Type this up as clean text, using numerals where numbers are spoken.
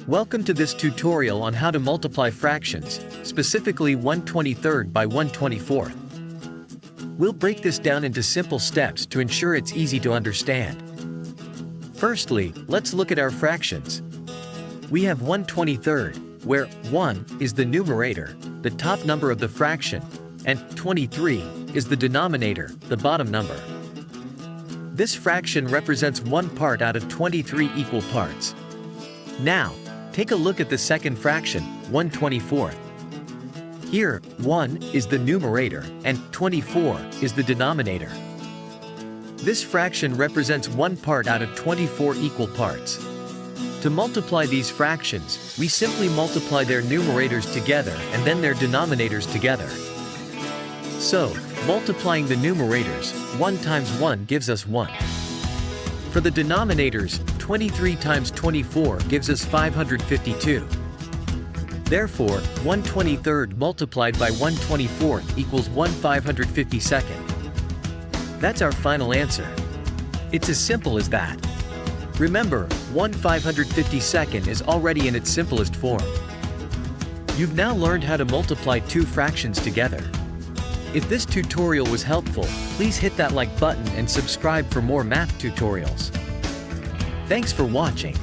Welcome to this tutorial on how to multiply fractions, specifically 1/23 by 1/24. We'll break this down into simple steps to ensure it's easy to understand. Firstly, let's look at our fractions. We have 1/23, where 1 is the numerator, the top number of the fraction, and 23 is the denominator, the bottom number. This fraction represents one part out of 23 equal parts. Now, take a look at the second fraction, 1/24. Here, 1 is the numerator, and 24 is the denominator. This fraction represents one part out of 24 equal parts. To multiply these fractions, we simply multiply their numerators together and then their denominators together. So, multiplying the numerators, 1 times 1 gives us 1. For the denominators, 23 times 24 gives us 552. Therefore, 1/23 multiplied by 1/24 equals 1/552. That's our final answer. It's as simple as that. Remember, 1/552 is already in its simplest form. You've now learned how to multiply two fractions together. If this tutorial was helpful, please hit that like button and subscribe for more math tutorials. Thanks for watching.